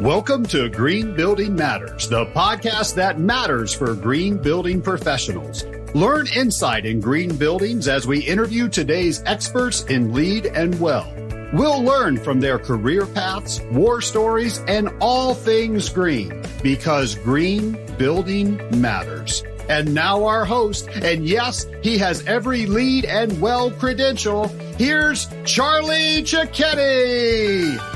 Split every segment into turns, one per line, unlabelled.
Welcome to Green Building Matters, the podcast that matters for green building professionals. Learn insight in green buildings as we interview today's experts in LEED and WELL. We'll learn from their career paths, war stories, and all things green, because green building matters. And now our host, and yes, he has every LEED and WELL credential. Here's Charlie Cicchetti.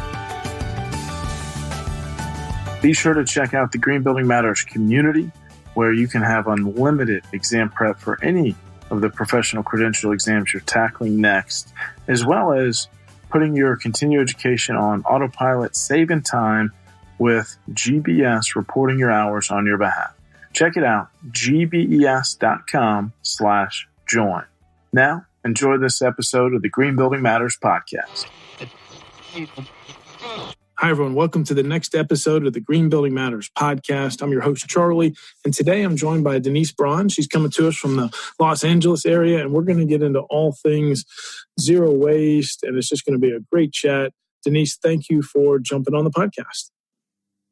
Be sure to check out the Green Building Matters community, where you can have unlimited exam prep for any of the professional credential exams you're tackling next, as well as putting your continuing education on autopilot, saving time with GBS reporting your hours on your behalf. Check it out, gbes.com/join. Now, enjoy this episode of the Green Building Matters podcast.
Hi, everyone. Welcome to the next episode of the Green Building Matters podcast. I'm your host, Charlie, and today I'm joined by Denise Braun. She's coming to us from the Los Angeles area, and we're going to get into all things zero waste, and it's just going to be a great chat. Denise, thank you for jumping on the podcast.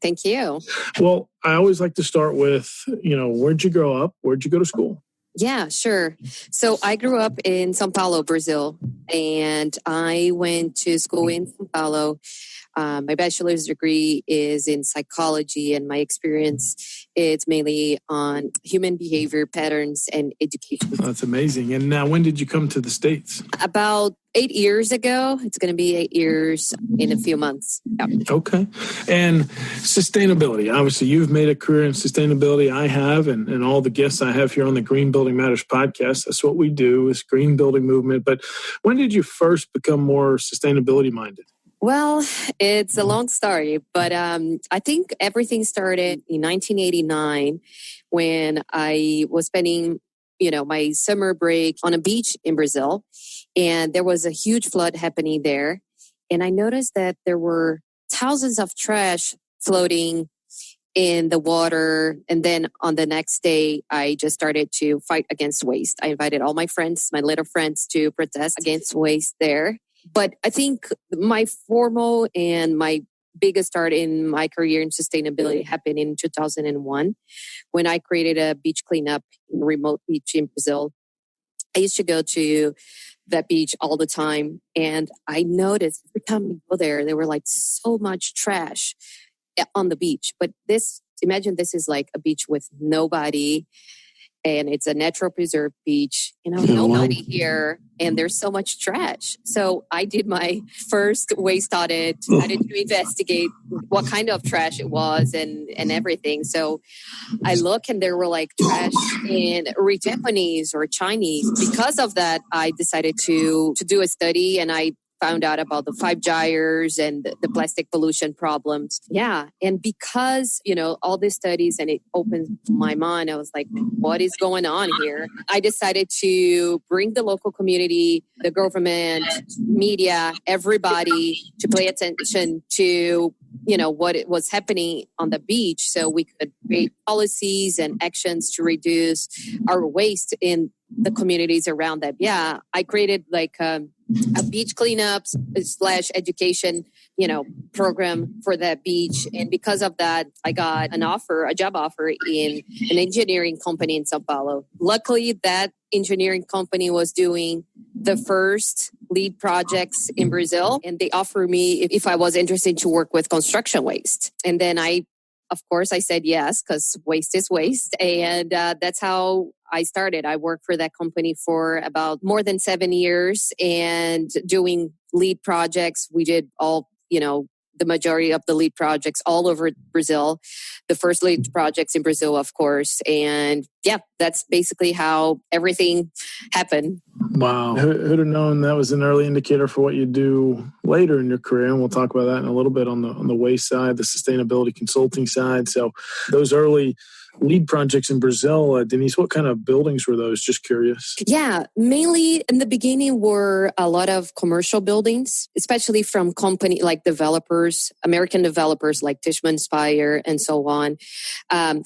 Thank you.
Well, I always like to start with, where'd you grow up? Where'd you go to school?
Yeah, sure. So I grew up in São Paulo, Brazil, and I went to school in São Paulo. My bachelor's degree is in psychology, and my experience is mainly on human behavior patterns and education.
Oh, that's amazing. And now, when did you come to the States?
About 8 years ago. It's going to be 8 years in a few months. Yeah.
Okay. And sustainability. Obviously, you've made a career in sustainability. I have, and all the guests I have here on the Green Building Matters podcast. That's what we do, is green building movement. But when did you first become more sustainability minded?
Well, it's a long story, but I think everything started in 1989 when I was spending, my summer break on a beach in Brazil, and there was a huge flood happening there. And I noticed that there were thousands of trash floating in the water. And then on the next day, I just started to fight against waste. I invited all my friends, my little friends, to protest against waste there. But I think my formal and my biggest start in my career in sustainability happened in 2001 when I created a beach cleanup in a remote beach in Brazil. I used to go to that beach all the time, and I noticed every time we go there were like so much trash on the beach. But imagine this is like a beach with nobody, and it's a natural preserved beach, nobody here, and there's so much trash. So I did my first waste audit, started to investigate what kind of trash it was and everything. So I look, and there were like trash in Japanese or Chinese. Because of that, I decided to do a study, and I found out about the 5 gyres and the plastic pollution problems. Yeah. And because, all these studies, and it opened my mind, I was like, what is going on here? I decided to bring the local community, the government, media, everybody to pay attention to, what was happening on the beach, so we could create policies and actions to reduce our waste in the communities around that. Yeah. I created like a beach cleanup / education, program for that beach. And because of that, I got a job offer in an engineering company in São Paulo. Luckily, that engineering company was doing the first LEED projects in Brazil. And they offered me if I was interested to work with construction waste. And then of course, I said yes, because waste is waste. And that's how I started. I worked for that company for about more than 7 years and doing LEED projects. We did all, the majority of the LEED projects all over Brazil, the first LEED projects in Brazil, of course. And yeah, that's basically how everything happened.
Wow. Who'd have known that was an early indicator for what you do later in your career? And we'll talk about that in a little bit on the waste side, the sustainability consulting side. So those early LEED projects in Brazil, Denise, what kind of buildings were those? Just curious.
Yeah, mainly in the beginning were a lot of commercial buildings, especially from company like developers, American developers like Tishman Speyer and so on,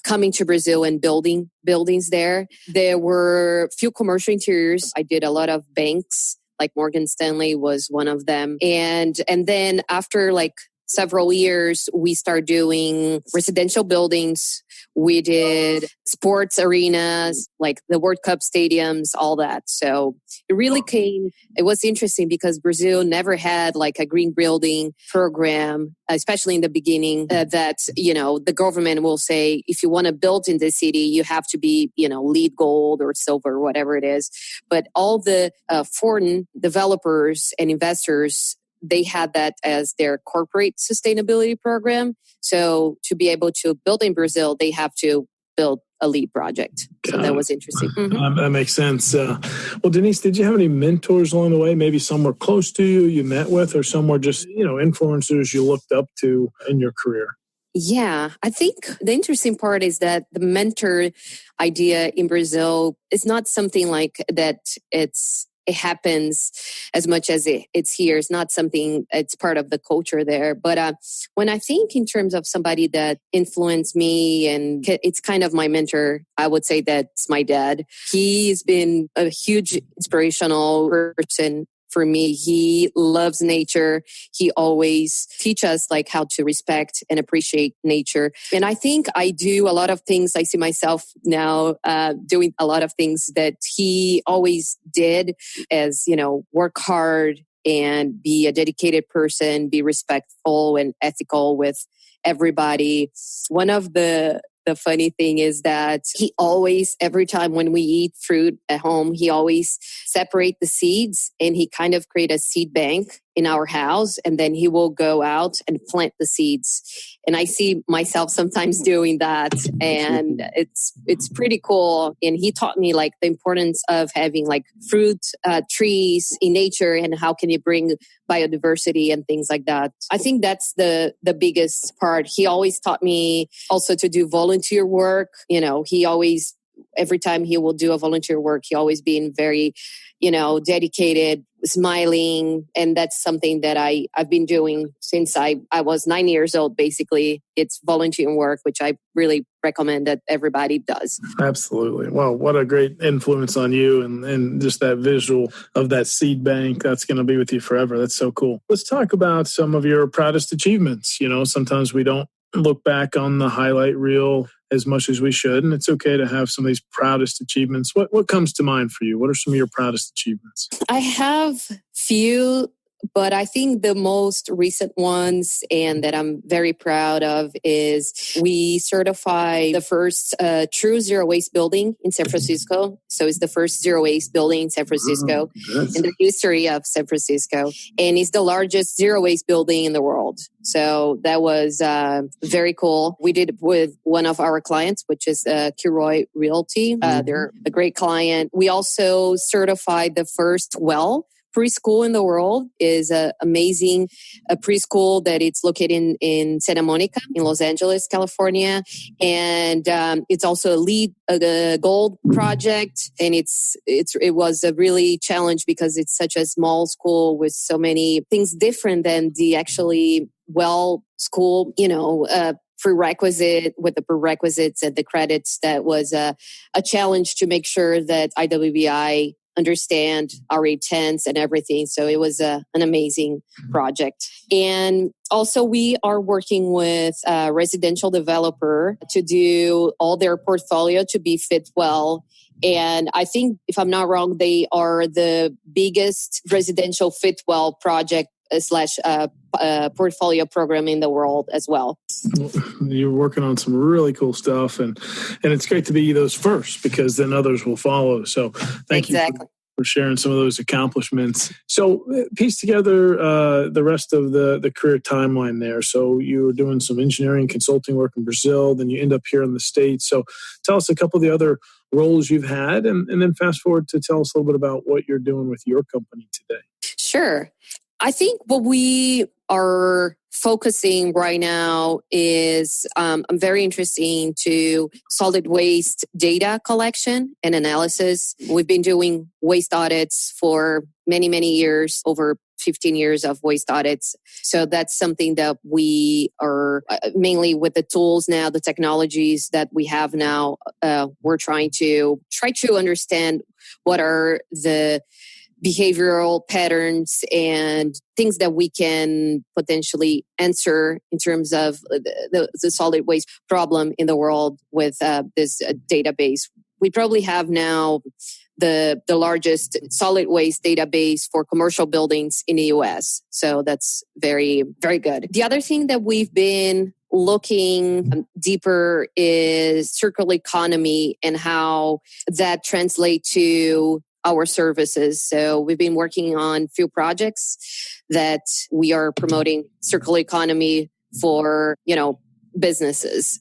coming to Brazil and building buildings there. There were a few commercial interiors. I did a lot of banks, like Morgan Stanley was one of them. And then after like several years, we started doing residential buildings. We did sports arenas, like the World Cup stadiums, all that. So it was interesting because Brazil never had like a green building program, especially in the beginning, that, the government will say, if you want to build in the city, you have to be, LEED gold or silver, whatever it is. But all the foreign developers and investors, they had that as their corporate sustainability program. So to be able to build in Brazil, they have to build a LEED project. So that was interesting. Mm-hmm.
That makes sense. Well, Denise, did you have any mentors along the way? Maybe some were close to you met with, or some were just, influencers you looked up to in your career?
Yeah, I think the interesting part is that the mentor idea in Brazil is not something like that. It happens as much as it's here. It's not something, it's part of the culture there. But when I think in terms of somebody that influenced me, and it's kind of my mentor, I would say that's my dad. He's been a huge inspirational person for me. He loves nature. He always teaches us like how to respect and appreciate nature. And I think I do a lot of things. I see myself now doing a lot of things that he always did, as, work hard and be a dedicated person, be respectful and ethical with everybody. One of the funny thing is that he always, every time when we eat fruit at home, he always separate the seeds and he kind of create a seed bank in our house. And then he will go out and plant the seeds. And I see myself sometimes doing that. And it's pretty cool. And he taught me like the importance of having like fruit trees in nature and how can you bring biodiversity and things like that. I think that's the biggest part. He always taught me also to do volunteer work. He always, every time he will do a volunteer work, he always being very, dedicated, smiling. And that's something that I've been doing since I was 9 years old, basically. It's volunteering work, which I really recommend that everybody does.
Absolutely. Well, what a great influence on you, and just that visual of that seed bank, that's going to be with you forever. That's so cool. Let's talk about some of your proudest achievements. Sometimes we don't look back on the highlight reel as much as we should, and it's okay to have some of these proudest achievements. What comes to mind for you? What are some of your proudest achievements?
I have few, but I think the most recent ones and that I'm very proud of is we certified the first true zero waste building in San Francisco. So it's the first zero waste building in San Francisco in the history of San Francisco. And it's the largest zero waste building in the world. So that was very cool. We did it with one of our clients, which is Kilroy Realty. They're a great client. We also certified the first preschool in the world. Is an amazing preschool that it's located in Santa Monica in Los Angeles, California. And it's also a LEED gold project. And it was a really challenge because it's such a small school with so many things different than the actually school, prerequisite with the prerequisites and the credits. That was a challenge to make sure that IWBI understand our intents and everything. So it was an amazing project. And also we are working with a residential developer to do all their portfolio to be fit well. And I think, if I'm not wrong, they are the biggest residential fit well project / portfolio program in the world as well.
You're working on some really cool stuff, and it's great to be those first, because then others will follow. So thank you for sharing some of those accomplishments. So piece together the rest of the career timeline there. So you were doing some engineering consulting work in Brazil, then you end up here in the States. So tell us a couple of the other roles you've had, and then fast forward to tell us a little bit about what you're doing with your company today.
Sure. I think what we are focusing right now is I'm very interested to solid waste data collection and analysis. We've been doing waste audits for many, many years, over 15 years of waste audits. So that's something that we are mainly with the tools now, the technologies that we have now. We're trying to understand what are the behavioral patterns and things that we can potentially answer in terms of the solid waste problem in the world with this database. We probably have now the largest solid waste database for commercial buildings in the US. So that's very, very good. The other thing that we've been looking deeper is circular economy and how that translates to our services. So we've been working on a few projects that we are promoting circular economy for, businesses.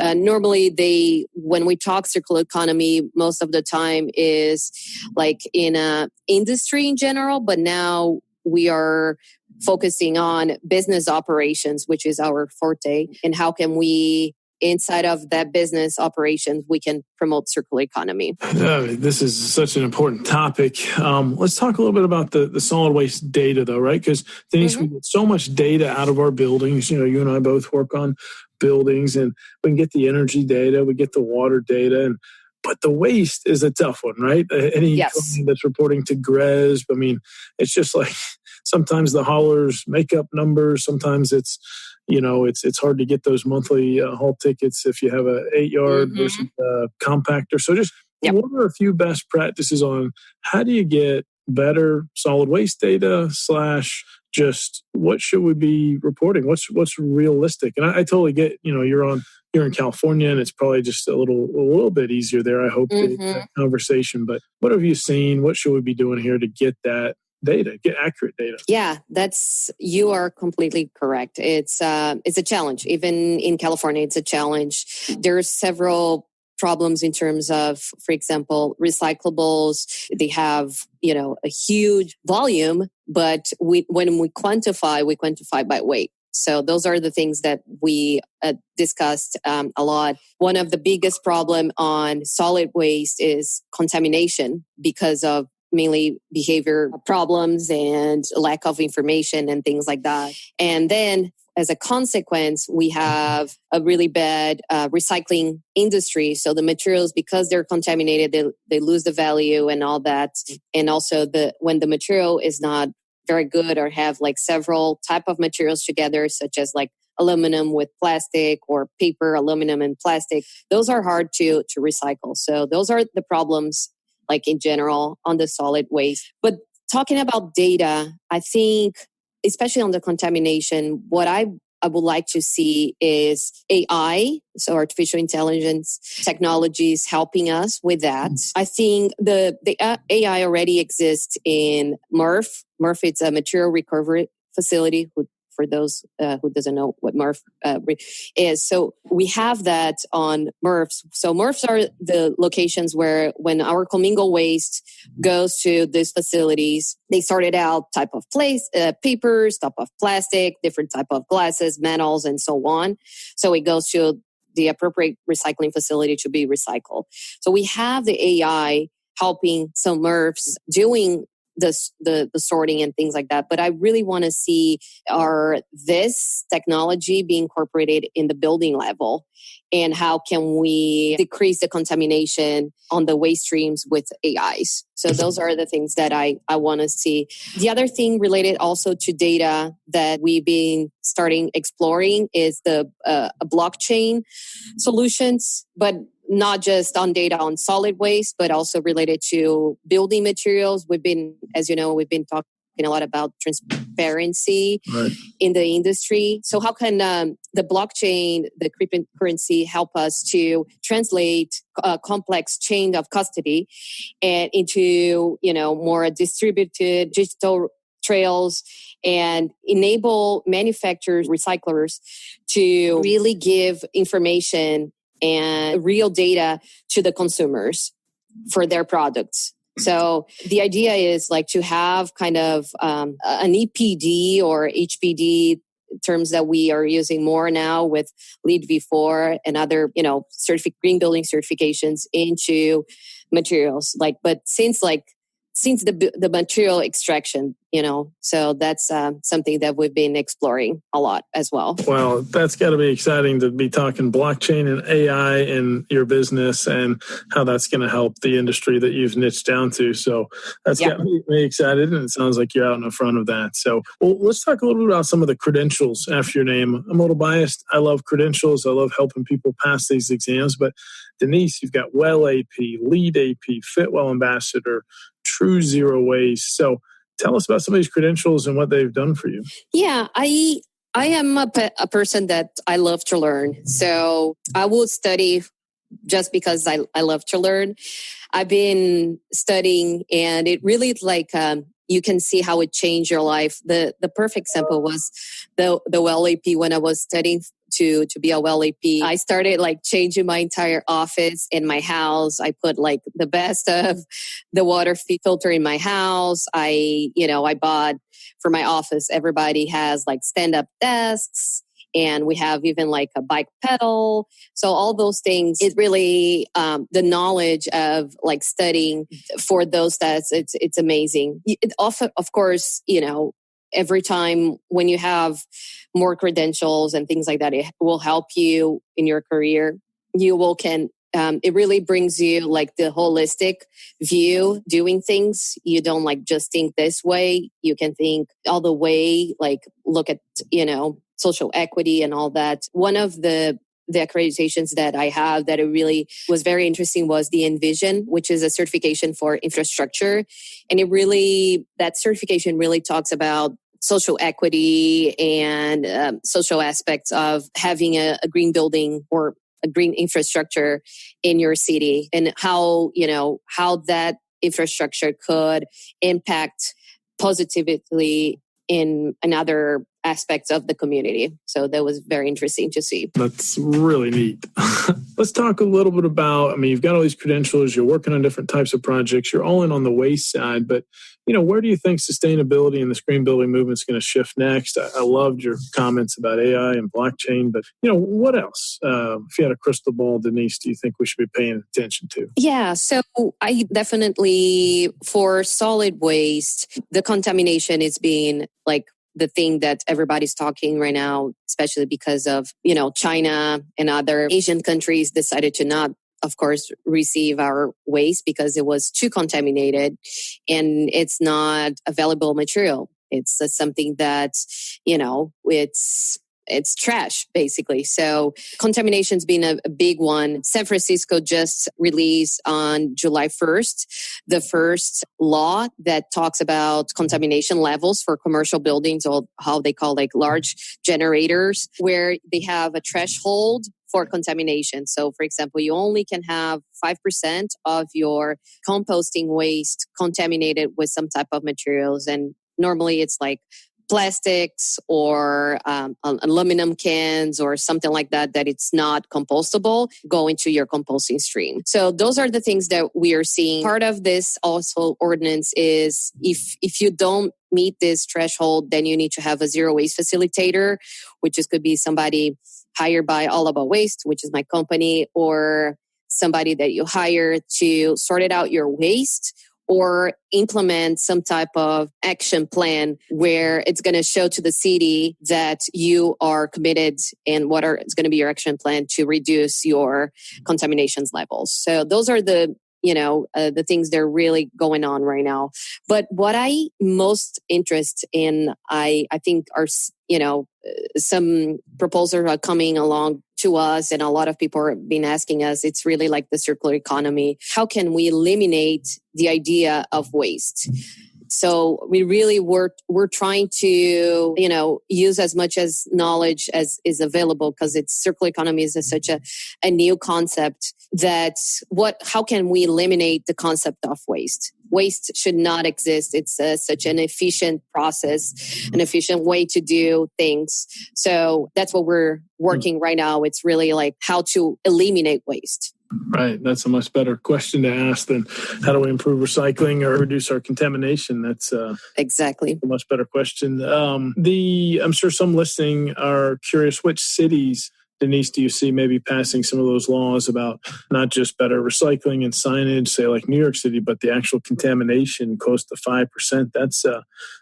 Normally when we talk circular economy, most of the time is like in industry in general, but now we are focusing on business operations, which is our forte, and how can we inside of that business operations, we can promote circular economy.
This is such an important topic. Let's talk a little bit about the solid waste data, though, right? Because Denise, we get so much data out of our buildings. You and I both work on buildings, and we can get the energy data, we get the water data, but the waste is a tough one, right? Any company that's reporting to GRESB, I mean, it's just like sometimes the haulers make up numbers. Sometimes it's hard to get those monthly haul tickets if you have a 8-yard versus a compactor. So just what are a few best practices on how do you get better solid waste data / just what should we be reporting? What's realistic? And I totally get, you're in California and it's probably just a little bit easier there. I hope the conversation, but what have you seen? What should we be doing here to get that data, get accurate data?
Yeah, you are completely correct. It's a challenge. Even in California, it's a challenge. There are several problems in terms of, for example, recyclables. They have, a huge volume, but when we quantify by weight. So those are the things that we discussed a lot. One of the biggest problem on solid waste is contamination because of mainly behavior problems and lack of information and things like that. And then as a consequence, we have a really bad recycling industry. So the materials, because they're contaminated, they lose the value and all that. And also when the material is not very good or have like several type of materials together, such as like aluminum with plastic or paper, aluminum and plastic, those are hard to recycle. So those are the problems like in general on the solid waste. But talking about data, I think, especially on the contamination, what I would like to see is AI, so artificial intelligence technologies helping us with that. I think the AI already exists in MRF. MRF, it's a material recovery facility, for those who doesn't know what MRF is. So we have that on MRFs. So MRFs are the locations where when our commingled waste goes to these facilities, they sorted out type of papers, type of plastic, different type of glasses, metals, and so on. So it goes to the appropriate recycling facility to be recycled. So we have the AI helping some MRFs doing the sorting and things like that. But I really want to see this technology be incorporated in the building level, and how can we decrease the contamination on the waste streams with AIs. So those are the things that I want to see. The other thing related also to data that we've been starting exploring is the blockchain solutions, but not just on data on solid waste, but also related to building materials. As you know, we've been talking a lot about transparency in the industry. So how can the blockchain, the cryptocurrency, help us to translate a complex chain of custody and into, more distributed digital trails and enable manufacturers, recyclers to really give information and real data to the consumers for their products. So the idea is like to have kind of an EPD or HPD terms that we are using more now with LEED v4 and other, green building certifications into materials. But since the material extraction, So that's something that we've been exploring a lot as well.
Well, that's got to be exciting to be talking blockchain and AI in your business and how that's going to help the industry that you've niched down to. So that's got me excited, and it sounds like you're out in the front of that. So let's talk a little bit about some of the credentials after your name. I'm a little biased. I love credentials. I love helping people pass these exams. But Denise, you've got Well AP, Lead AP, Fitwell Ambassador, True Zero Waste. So tell us about some of these credentials and what they've done for you.
Yeah, I am a person that I love to learn. So I will study just because I love to learn. I've been studying, and it really you can see how it changed your life. The perfect example was the Well AP. When I was studying to be a Well AP, I started changing my entire office in my house. I put the best of the water filter in my house. I bought for my office, everybody has stand-up desks, and we have even a bike pedal. So all those things, it really, the knowledge of studying for those tests, it's amazing. It often, of course, every time when you have more credentials and things like that, it will help you in your career. It really brings you the holistic view doing things. You don't just think this way. You can think all the way, look at, social equity and all that. One of the accreditations that I have that it really was very interesting was the Envision, which is a certification for infrastructure. And that certification really talks about social equity and social aspects of having a green building or a green infrastructure in your city, and how that infrastructure could impact positively in another aspects of the community. So that was very interesting to see.
That's really neat. Let's talk a little bit about, you've got all these credentials, you're working on different types of projects, you're all in on the waste side, but where do you think sustainability and the green building movement is going to shift next? I loved your comments about AI and blockchain, but what else? If you had a crystal ball, Denise, do you think we should be paying attention to?
Yeah, so I definitely, for solid waste, the contamination is being the thing that everybody's talking right now, especially because of, China and other Asian countries decided to not, of course, receive our waste because it was too contaminated and it's not available material. It's something that, it's trash, basically. So contamination's been a big one. San Francisco just released on July 1st, the first law that talks about contamination levels for commercial buildings, or how they call large generators, where they have a threshold for contamination. So, for example, you only can have 5% of your composting waste contaminated with some type of materials. And normally it's plastics or aluminum cans or something like that it's not compostable, go into your composting stream. So those are the things that we are seeing. Part of this also ordinance is if you don't meet this threshold, then you need to have a zero waste facilitator, which could be somebody hired by All About Waste, which is my company, or somebody that you hire to sort it out your waste, or implement some type of action plan where it's going to show to the city that you are committed and it's going to be your action plan to reduce your contaminations levels. So those are the things that are really going on right now. But what I most interest in, I think are, some proposals are coming along to us, and a lot of people have been asking us, it's really the circular economy. How can we eliminate the idea of waste? So we really we're trying to, use as much as knowledge as is available, because circular economy is such a new concept that how can we eliminate the concept of waste? Waste should not exist. It's such an efficient process, an efficient way to do things. So that's what we're working right now. It's really how to eliminate waste.
Right. That's a much better question to ask than how do we improve recycling or reduce our contamination. That's
exactly
a much better question. I'm sure some listening are curious, which cities Denise, do you see maybe passing some of those laws about not just better recycling and signage, say like New York City, but the actual contamination close to 5%?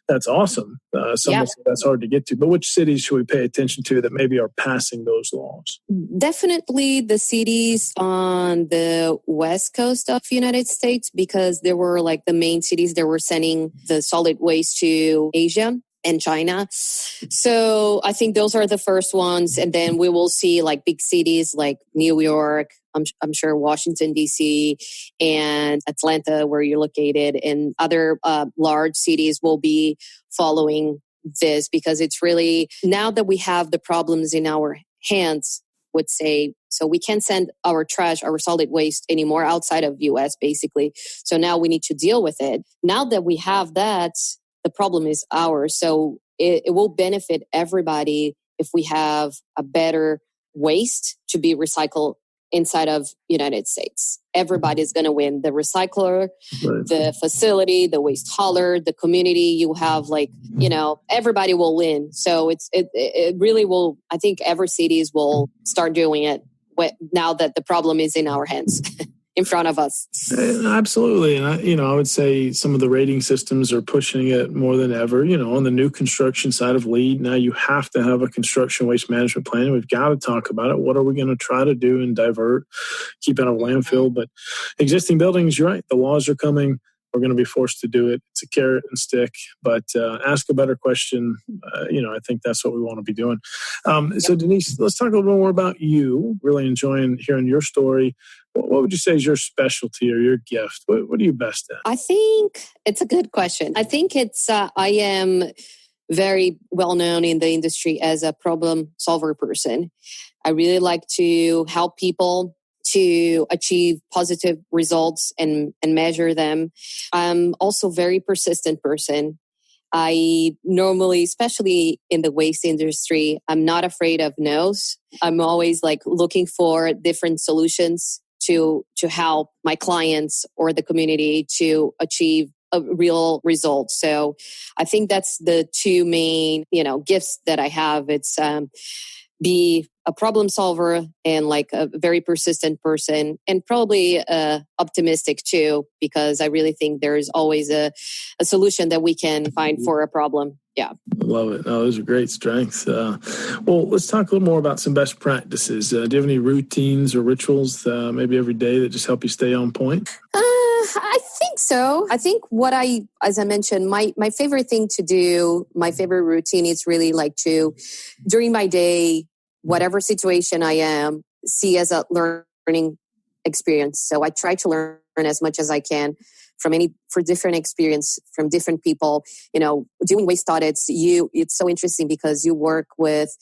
That's awesome. Some would say that's hard to get to. But which cities should we pay attention to that maybe are passing those laws?
Definitely the cities on the west coast of the United States, because they were like the main cities that were sending the solid waste to Asia and China. So I think those are the first ones. And then we will see like big cities like New York, I'm sure Washington, D.C. and Atlanta, where you're located, and other large cities will be following this, because it's really, now that we have the problems in our hands, would say, so we can't send our trash, our solid waste anymore outside of US, basically. So now we need to deal with it. Now that we have that, the problem is ours. So it will benefit everybody if we have a better waste to be recycled inside of United States. Everybody's going to win. The recycler, the facility, the waste hauler, the community. You have everybody will win. So it really will. I think every cities will start doing it now that the problem is in our hands. In front of us.
Absolutely. And I would say some of the rating systems are pushing it more than ever. On the new construction side of LEED, now you have to have a construction waste management plan. We've got to talk about it. What are we going to try to do and divert, keep out of landfill? But existing buildings, you're right. The laws are coming. We're going to be forced to do it. It's a carrot and stick, but ask a better question. I think that's what we want to be doing. So Denise, let's talk a little more about you. Really enjoying hearing your story. What would you say is your specialty or your gift? What are you best at?
I think it's a good question. I think it's, I am very well known in the industry as a problem solver person. I really like to help people to achieve positive results and measure them. I'm also a very persistent person. I normally, especially in the waste industry, I'm not afraid of no's. I'm always looking for different solutions to help my clients or the community to achieve a real result. So I think that's the two main, gifts that I have. It's be a problem solver and a very persistent person, and probably optimistic too, because I really think there's always a solution that we can find for a problem. Yeah.
Love it. Oh, those are great strengths. Well, let's talk a little more about some best practices. Do you have any routines or rituals maybe every day that just help you stay on point?
I think so. I think as I mentioned, my favorite thing to do, my favorite routine is really during my day, whatever situation I am, see as a learning experience. So I try to learn as much as I can for different experience from different people. Doing waste audits, it's so interesting because you work with,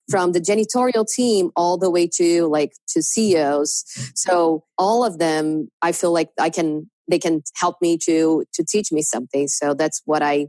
from the janitorial team all the way to CEOs. So all of them, I feel like they can help me to teach me something. So that's what I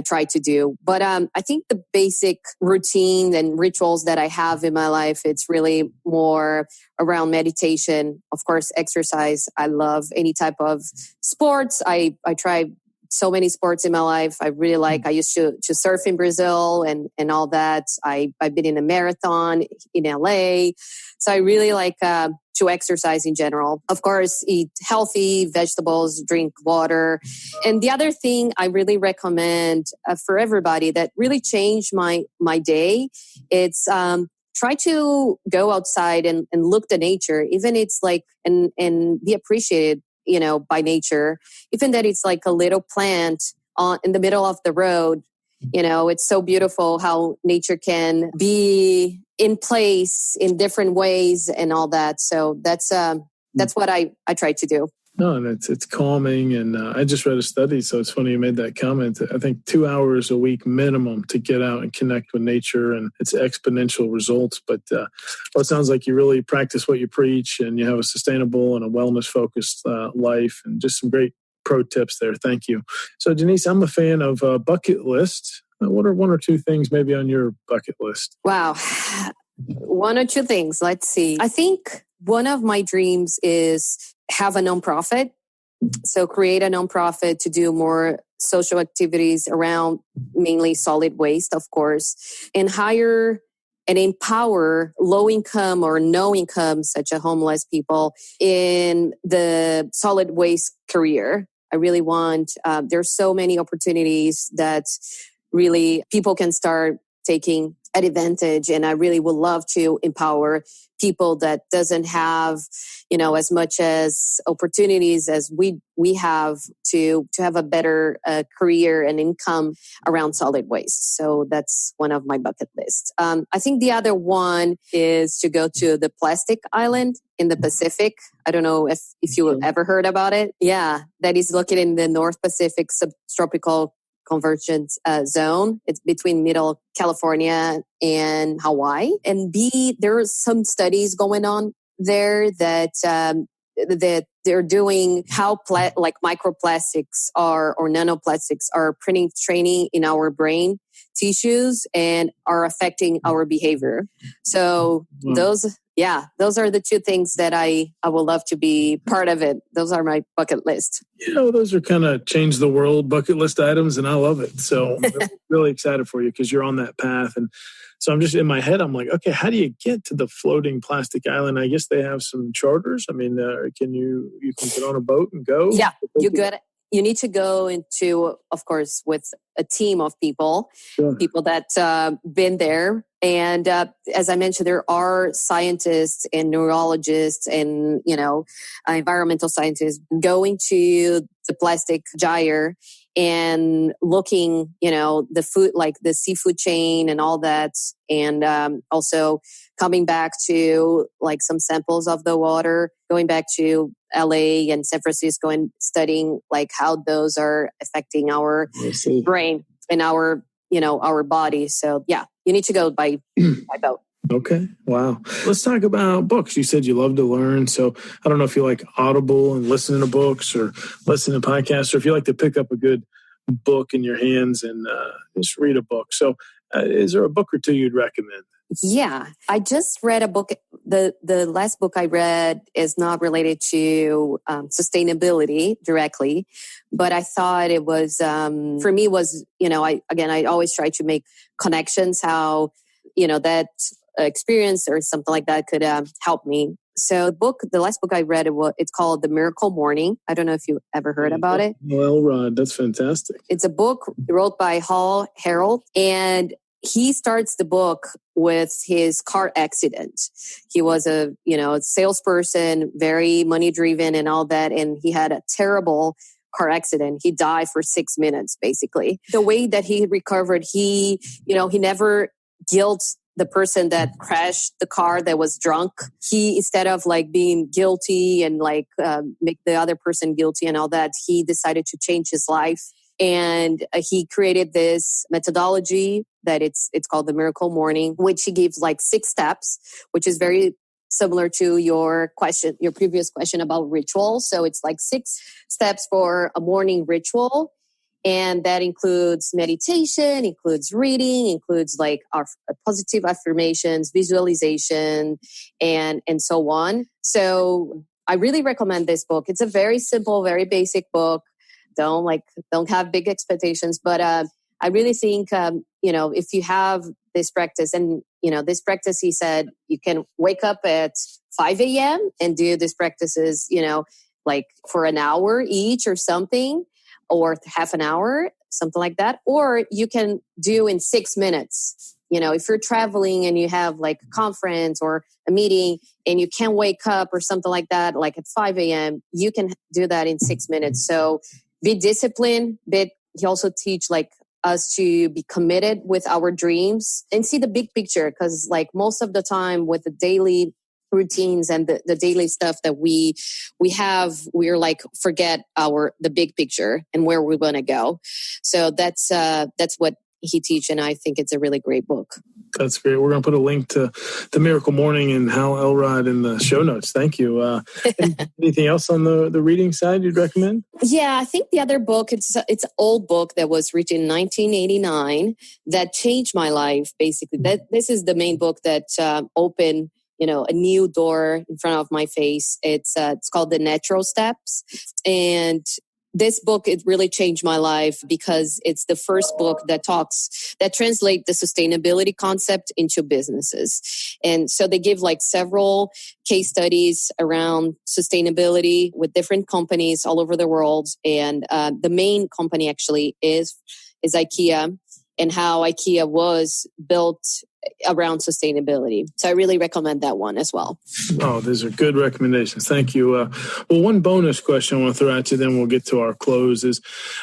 try to do. But I think the basic routine and rituals that I have in my life, it's really more around meditation. Of course, exercise. I love any type of sports. I try so many sports in my life. I used to surf in Brazil and all that. I've been in a marathon in LA. So I really like to exercise in general. Of course, eat healthy vegetables, drink water. And the other thing I really recommend for everybody that really changed my day, it's try to go outside and look at nature, even it's and be appreciated by nature, even that it's a little plant in the middle of the road. It's so beautiful how nature can be in place in different ways and all that. So that's what I try to do.
No, and it's calming. And I just read a study, so it's funny you made that comment. I think 2 hours a week minimum to get out and connect with nature, and it's exponential results. But it sounds like you really practice what you preach, and you have a sustainable and a wellness-focused life, and just some great pro tips there. Thank you. So, Denise, I'm a fan of bucket lists. What are one or two things maybe on your bucket list?
Wow. One or two things. Let's see. I think one of my dreams is have a nonprofit. So create a nonprofit to do more social activities around mainly solid waste, of course, and hire and empower low income or no income, such as homeless people, in the solid waste career. I really want, there's so many opportunities that really people can start taking advantage. And I really would love to empower people that doesn't have, as much as opportunities as we have to have a better career and income around solid waste. So that's one of my bucket lists. I think the other one is to go to the plastic island in the Pacific. I don't know if you ever heard about it. Yeah, that is located in the North Pacific subtropical convergence zone. It's between middle California and Hawaii. And there are some studies going on there that they're doing how like microplastics or nanoplastics are training in our brain tissues and are affecting our behavior. So those are the two things that I would love to be part of it. Those are my bucket list.
Those are kind of change the world bucket list items, and I love it. So I'm really excited for you because you're on that path. And so I'm just in my head, I'm like, okay, how do you get to the floating plastic island? I guess they have some charters. I mean, you can get on a boat and go?
Yeah, you need to go into, of course, with a team of people that been there. And as I mentioned, there are scientists and neurologists and, environmental scientists going to the plastic gyre and looking, the food, like the seafood chain and all that. And also coming back to like some samples of the water, going back to LA and San Francisco and studying like how those are affecting our brain and our body. So yeah, you need to go by boat.
Okay. Wow. Let's talk about books. You said you love to learn. So I don't know if you like Audible and listening to books or listening to podcasts, or if you like to pick up a good book in your hands and just read a book. So is there a book or two you'd recommend?
Yeah, I just read a book. The last book I read is not related to sustainability directly, but I thought it was, for me was, I always try to make connections how, that experience or something like that could help me. So the last book I read, it's called The Miracle Morning. I don't know if you ever heard about it.
Well, Rod, that's fantastic.
It's a book wrote by Hal Harold, and he starts the book with his car accident. He was a salesperson, very money driven and all that. And he had a terrible car accident. He died for 6 minutes, basically. The way that he recovered, he never guilt the person that crashed the car that was drunk. He, instead of like being guilty and like make the other person guilty and all that, he decided to change his life. And he created this methodology that it's called the Miracle Morning, which he gives like 6 steps, which is very similar to your previous question about rituals. So it's like 6 steps for a morning ritual. And that includes meditation, includes reading, includes like our positive affirmations, visualization, and so on. So I really recommend this book. It's a very simple, very basic book. Don't have big expectations, but I really think, if you have this practice and, this practice, he said, you can wake up at 5 a.m. and do these practices, like for an hour each or something, or half an hour, something like that. Or you can do in 6 minutes. If you're traveling and you have like a conference or a meeting and you can't wake up or something like that, like at 5 a.m., you can do that in 6 minutes. So be disciplined. He also teach like us to be committed with our dreams and see the big picture. Because like most of the time with the daily routines and the daily stuff that we have, we're like forget the big picture and where we're going to go. So that's what he teach, and I think it's a really great book.
That's great. We're going to put a link to The Miracle Morning and Hal Elrod in the show notes. Thank you. Anything else on the reading side you'd recommend?
Yeah, I think the other book, it's an old book that was written in 1989 that changed my life, basically. This is the main book that opened a new door in front of my face. It's called The Natural Steps. And this book, it really changed my life because it's the first book that translates the sustainability concept into businesses. And so they give like several case studies around sustainability with different companies all over the world. And the main company actually is IKEA, and how IKEA was built around sustainability. So I really recommend that one as well.
Oh, those are good recommendations. Thank you. Well, one bonus question I want to throw at you, then we'll get to our close, is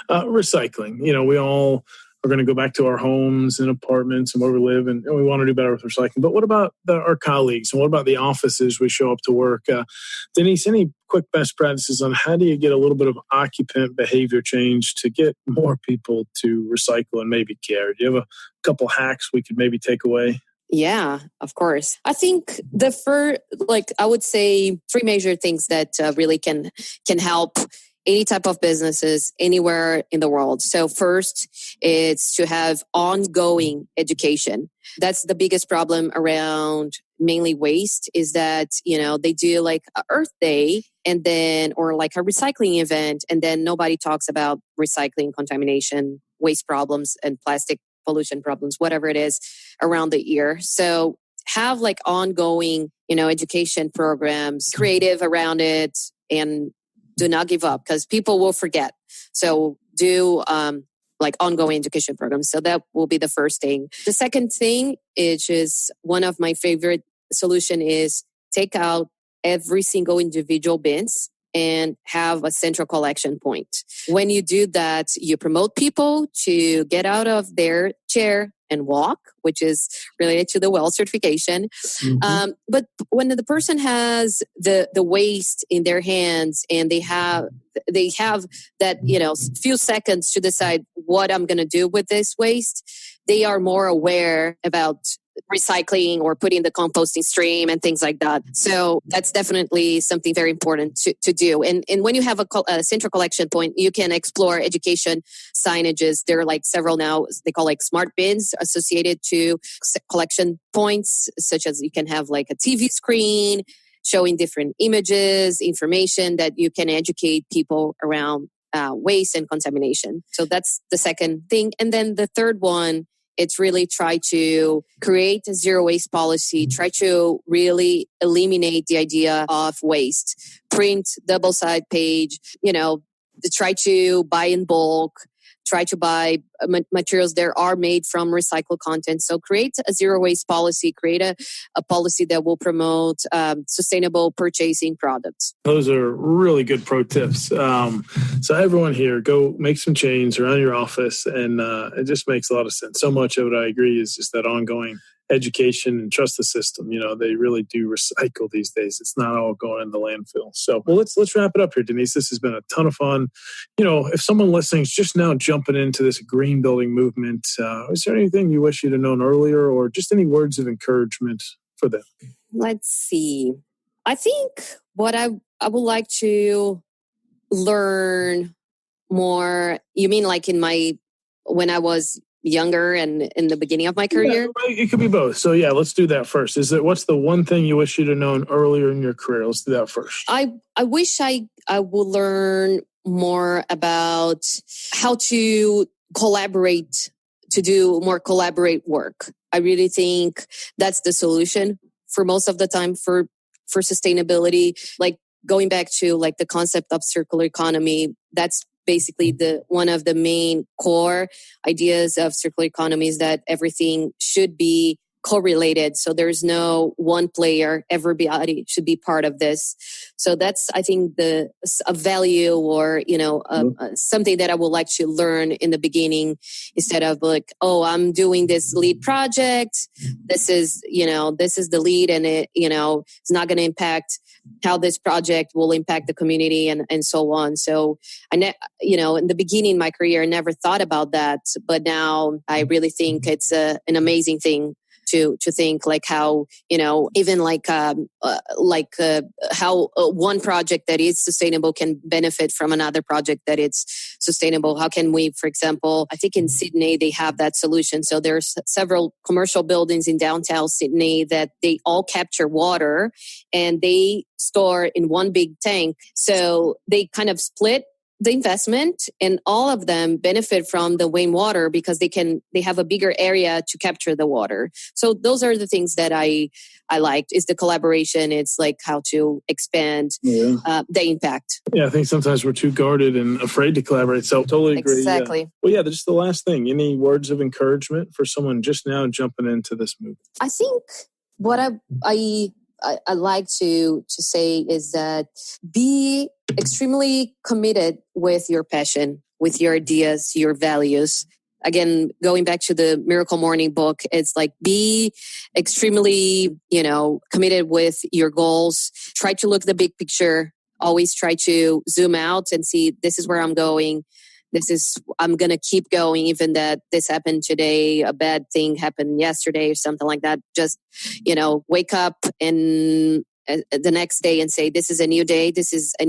recycling. We all are going to go back to our homes and apartments and where we live, and we want to do better with recycling. But what about our colleagues, and what about the offices we show up to work? Denise, any quick best practices on how do you get a little bit of occupant behavior change to get more people to recycle and maybe care? Do you have a couple hacks we could maybe take away?
Yeah, of course. I think the first, I would say 3 major things that really can help any type of businesses anywhere in the world. So first, it's to have ongoing education. That's the biggest problem around mainly waste, is that, they do like a Earth Day and then, or like a recycling event, and then nobody talks about recycling, contamination, waste problems, and plastic pollution problems, whatever it is, around the year. So have like ongoing, education programs, creative around it, and do not give up because people will forget. So do like ongoing education programs. So that will be the first thing. The second thing, which is one of my favorite solution, is take out every single individual bins and have a central collection point. When you do that, you promote people to get out of their chair and walk, which is related to the WELL certification. Mm-hmm. But when the person has the waste in their hands and they have that, few seconds to decide what I'm going to do with this waste, they are more aware about recycling or putting the composting stream and things like that. So that's definitely something very important to do. And when you have a central collection point, you can explore education signages. There are like several now, they call like smart bins associated to collection points, such as you can have like a TV screen showing different images, information that you can educate people around waste and contamination. So that's the second thing. And then the third one, it's really try to create a zero waste policy, try to really eliminate the idea of waste, print double-side page, try to buy in bulk, try to buy materials that are made from recycled content. So create a zero waste policy, create a policy that will promote sustainable purchasing products.
Those are really good pro tips. So everyone here, go make some change around your office, and it just makes a lot of sense. So much of it, I agree, is just that ongoing education and trust the system. They really do recycle these days. It's not all going in the landfill. So, well, let's wrap it up here, Denise. This has been a ton of fun. If someone listening is just now jumping into this green building movement, is there anything you wish you'd have known earlier, or just any words of encouragement for them?
Let's see. I think what I would like to learn more, you mean like when I was younger and in the beginning of my career?
Yeah, it could be both. So yeah, let's do that first. What's the one thing you wish you'd have known earlier in your career? Let's do that first.
I wish I would learn more about how to collaborate, to do more collaborate work. I really think that's the solution for most of the time for sustainability. Like going back to like the concept of circular economy, that's basically one of the main core ideas of circular economy, is that everything should be correlated. So there's no one player, everybody should be part of this. So that's, I think, a value or, something that I would like to learn in the beginning, instead of like, oh, I'm doing this lead project. This is the lead, and it's not going to impact how this project will impact the community and so on. So in the beginning of my career, I never thought about that, but now I really think it's an amazing thing to think, like how, even like how one project that is sustainable can benefit from another project that it's sustainable. How can we, for example, I think in Sydney, they have that solution. So there's several commercial buildings in downtown Sydney that they all capture water and they store in one big tank. So they kind of split the investment, and all of them benefit from the rainwater because they have a bigger area to capture the water. So those are the things that I liked, is the collaboration. It's like how to expand the impact.
Yeah, I think sometimes we're too guarded and afraid to collaborate. So totally agree.
Exactly.
Well, yeah, just the last thing. Any words of encouragement for someone just now jumping into this movement?
I think what I like to say is that be extremely committed with your passion, with your ideas, your values. Again, going back to the Miracle Morning book, it's like be extremely, committed with your goals. Try to look at the big picture. Always try to zoom out and see, this is where I'm going. I'm going to keep going, even that this happened today, a bad thing happened yesterday or something like that. Just, wake up and the next day and say, this is a new day. This is a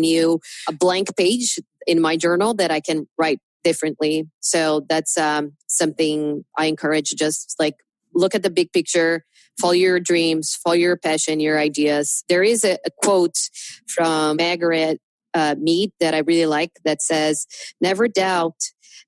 blank page in my journal that I can write differently. So that's something I encourage. Just like look at the big picture, follow your dreams, follow your passion, your ideas. There is a quote from Margaret Mead that I really like that says, never doubt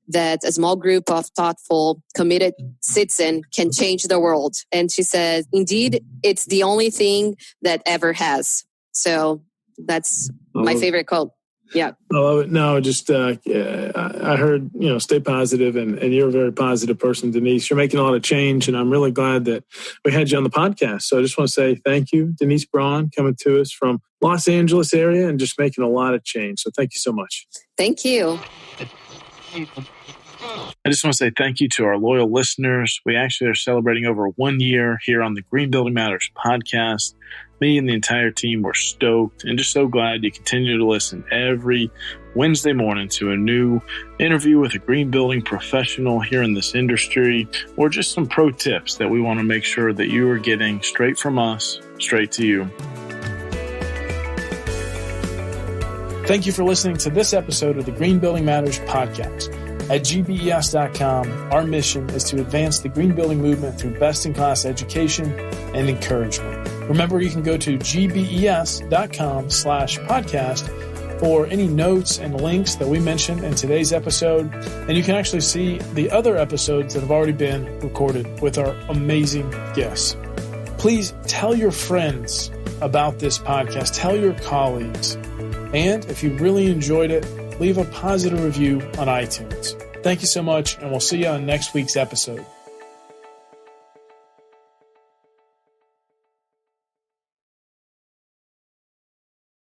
that a small group of thoughtful, committed citizens can change the world. And she says, indeed, it's the only thing that ever has. So that's my favorite quote. Yeah.
I love it. No, just I heard, stay positive, and you're a very positive person, Denise. You're making a lot of change, and I'm really glad that we had you on the podcast. So I just want to say thank you, Denise Braun, coming to us from Los Angeles area and just making a lot of change. So thank you so much.
Thank you.
I just want to say thank you to our loyal listeners. We actually are celebrating over 1 year here on the Green Building Matters podcast. Me and the entire team were stoked and just so glad you continue to listen every Wednesday morning to a new interview with a green building professional here in this industry, or just some pro tips that we want to make sure that you are getting straight from us, straight to you.
Thank you for listening to this episode of the Green Building Matters podcast. At GBES.com, our mission is to advance the green building movement through best-in-class education and encouragement. Remember, you can go to gbes.com/podcast for any notes and links that we mentioned in today's episode. And you can actually see the other episodes that have already been recorded with our amazing guests. Please tell your friends about this podcast. Tell your colleagues. And if you really enjoyed it, leave a positive review on iTunes. Thank you so much, and we'll see you on next week's episode.